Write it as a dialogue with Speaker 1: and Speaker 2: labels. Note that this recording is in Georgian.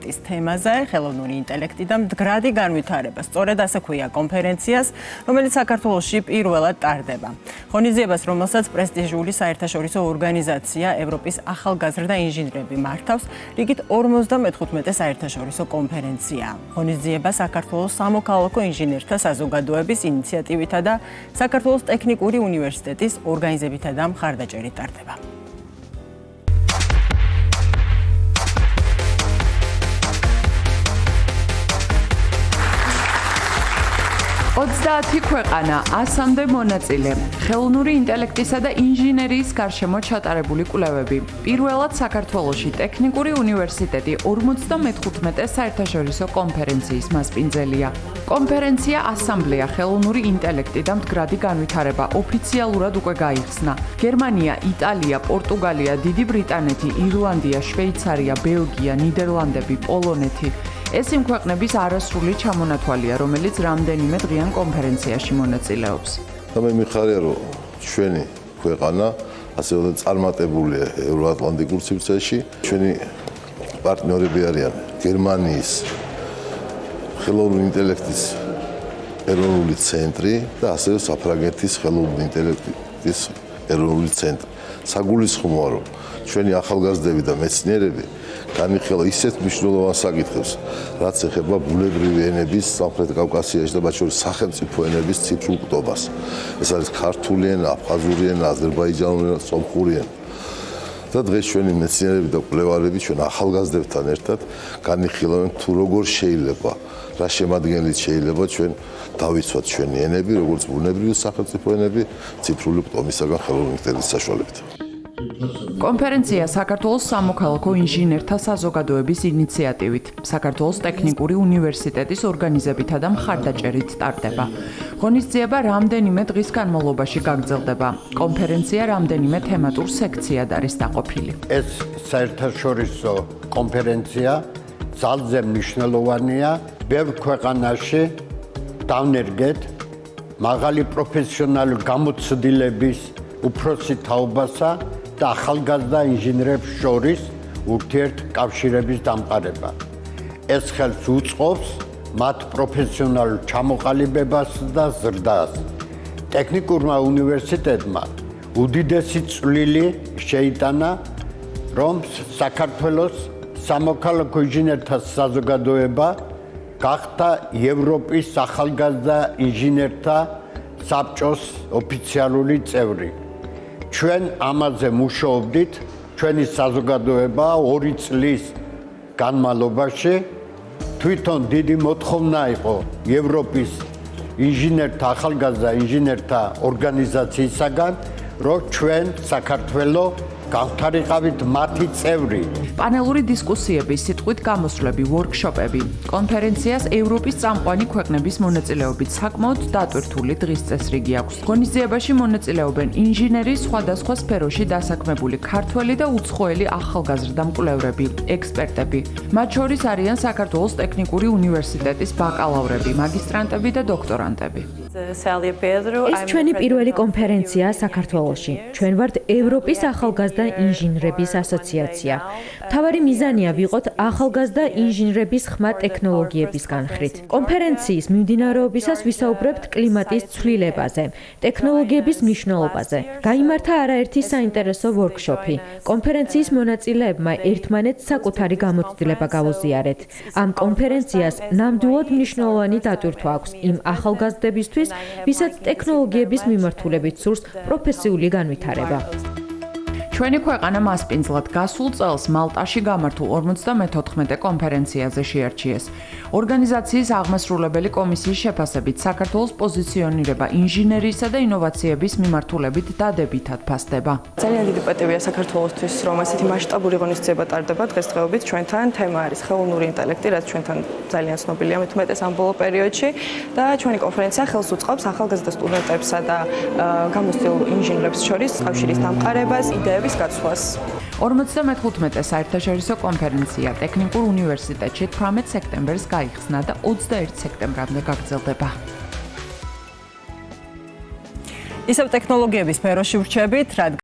Speaker 1: ინტელექტის თემაზე, ხელოვნური ინტელექტი და მდგრადი განვითარება. სწორედ ასე ქვია კონფერენციას, რომელიც საქართველოში პირველად ტარდება. ღონისძიებას, რომელსაც პრესტიჟული საერთაშორისო ორგანიზაცია ევროპის ახალგაზრდა ინჟინრები მართავს, რიგით 54 საერთაშორისო კონფერენცია. ღონისძიება საქართველოს სამოქალაქო ინჟინერთა საზოგადოების ინიციატივითა და საქართველოს ტექნიკური უნივერსიტეტის ორგანიზებითა და მხარდაჭერით ტარდება.
Speaker 2: ოცდაათი ქვეყანა, 100-მდე მონაწილე, ხელოვნური ინტელექტისა და ინჟინერიის გარშემო ჩატარებული კვლევები. პირველად საქართველოში ტექნიკური უნივერსიტეტი 55 საერთაშორისო კონფერენციის მასპინძელია. კონფერენცია ასამბლეა ხელოვნური ინტელექტი და მდგრადი განვითარება ოფიციალურად უკვე გაიხსნა. გერმანია, იტალია, პორტუგალია, დიდი ბრიტანეთი, ირლანდია, შვეიცარია, ბელგია, ნიდერლანდები, პოლონეთი. ეს იმ ქვეყნების არასრული ჩამონათვალია, რომელიც რამდენიმე დღიან კონფერენციაში მონაწილეობს.
Speaker 3: მე მიხარია, რომ ჩვენი ქვეყანა ასევე წარმატებულია ევროატლანტიკურ სივრცეში. ჩვენი პარტნიორები არიან გერმანიის ხელოვნური ინტელექტის ეროვნული ცენტრი და ასევე საფრანგეთის ხელოვნური ინტელექტის ეროვნული ცენტრი. საგულისხმოა, რომ ჩვენი ახალგაზრდები და მეცნიერები განიხილვა ისეთ მნიშვნელოვან საკითხებს, რაც ეხება ბუნებრივი ენების სამხრეთ კავკასიაში და მათ შორის სახელმწიფო ენების ციფრულ კტობას. ეს არის ქართული ენა, აფხაზური ენა, აზერბაიჯანული ენა, სომხური ენა. და დღეს ჩვენი მეცნიერები და კვლევარები ჩვენ ახალგაზრდებთან ერთად განიხილავენ თუ როგორ შეიძლება, რა შემადგენლით შეიძლება ჩვენ დავიცვათ ჩვენი ენები, როგორც ბუნებრივი სახელმწიფო ენები, ციფრული კტომისაგან ხელოვნური ინტელექტის საშუალებით.
Speaker 2: კონფერენცია საქართველოს სამოქალაქო ინჟინერთა საზოგადოების ინიციატივით, საქართველოს ტექნიკური უნივერსიტეტის ორგანიზებითა და მხარდაჭერით ტარდება. ღონისძიება რამდენიმე დღის განმავლობაში გაგრძელდება. კონფერენცია რამდენიმე თემატურ სექციად არის დაყოფილი.
Speaker 4: ეს საერთაშორისო კონფერენცია ძალზე მნიშვნელოვანია. ბევრ ქვეყანაში დავნერგეთ მაღალი პროფესიონალური გამოცდილების უფროსი თაობასა და ახალგაზრდა ინჟინრებს შორის ურთიერთკავშირების დამყარება. ეს ხელს უწყობს მათ პროფესიონალურ ჩამოყალიბებას და ზრდას. ტექნიკურმა უნივერსიტეტმა უდიდესი წვლილი შეიტანა, რომ საქართველოს სამოქალაქო ინჟინერთა საზოგადოება გახდა ევროპის ახალგაზრდა ინჟინერთა საბჭოს ოფიციალური წევრი. ჩვენ ამაზე მუშაობდით, ჩვენი საზოგადოება 2 წლის განმავლობაში თვითონ დიდი მოთხოვნა იყო ევროპის ინჟინერთა ახალგაზრდა ინჟინერთა ორგანიზაციისაგან, რომ ჩვენ საქართველოს გავთარიყავით მათი წევრი.
Speaker 2: პანელური დისკუსიები, სიტყვით გამოსვლები, ვორქშოპები. კონფერენციას ევროპის წამყვანი ქვეყნების მონაწილეობით საკმაოდ დატვირთული დღის წესრიგი აქვს. ღონისძიებაში მონაწილეობენ ინჟინერიის სხვადასხვა სფეროში დასაქმებული ქართველი და უცხოელი ახალგაზრდა მკვლევრები, ექსპერტები. მათ შორის არიან საქართველოს ტექნიკური უნივერსიტეტის ბაკალავრები, მაგისტრანტები და დოქტორანტები.
Speaker 5: ეს ჩვენი პირველი კონფერენციაა საქართველოში. ჩვენ ვართ ევროპის ახალგაზრდა ინჟინრების ასოციაცია. მთავარი მიზანია ვიყოთ ახალგაზრდა ინჟინრების ხმა ტექნოლოგიების განხრით. კონფერენციის მიმდინარეობისას ვისაუბრებთ კლიმატის ცვლილებაზე, ტექნოლოგიების მნიშვნელობაზე. გაიმართა არაერთი საინტერესო ვორქშოპი. კონფერენციის მონაწილეებმა ერთმანეთს საკუთარი გამოცდილება გავუზიარეთ. ამ კონფერენციას ნამდვილად მნიშვნელოვანი დატვირთვა აქვს იმ ახალგაზრდებისთვის, ვისაც ტექნოლოგიების მიმართულებით სურს პროფესიული განვითარება.
Speaker 2: ჩვენი ქვეყანა მასპინძლად გასულ წელს მალტაში გამართულ 54 კონფერენციაზე შეარჩიეს. ორგანიზაციის აღმასრულებელი კომისიის შეფასებით საქართველოს პოზიციონირება ინჟინერიისა და ინოვაციების მიმართულებით დადებითად ფასდება.
Speaker 6: ძალიან დიდი პატივია საქართველოსთვის, რომ ასეთი მასშტაბური ღონისძიება ტარდება დღესდღეობით ჩვენთან. თემა არის ხელოვნური ინტელექტი, რაც ჩვენთან ძალიან ცნობილია მით უმეტეს ამ ბოლო პერიოდში და ჩვენი კონფერენცია ხელს უწყობს ახალგაზრდა სტუდენტებსა და გამოცდილ ინჟინრებს შორის კავშირის დამყარებას, იდეების გაცვლას.
Speaker 2: 55 საერთაშორისო კონფერენცია ტექნიკურ უნივერსიტეტში 18 სექტემბერს გაიხსნა და 21 სექტემბრამდე გაგრძელდება.
Speaker 1: ისევ ტექნოლოგიების სფეროში ვრჩებით,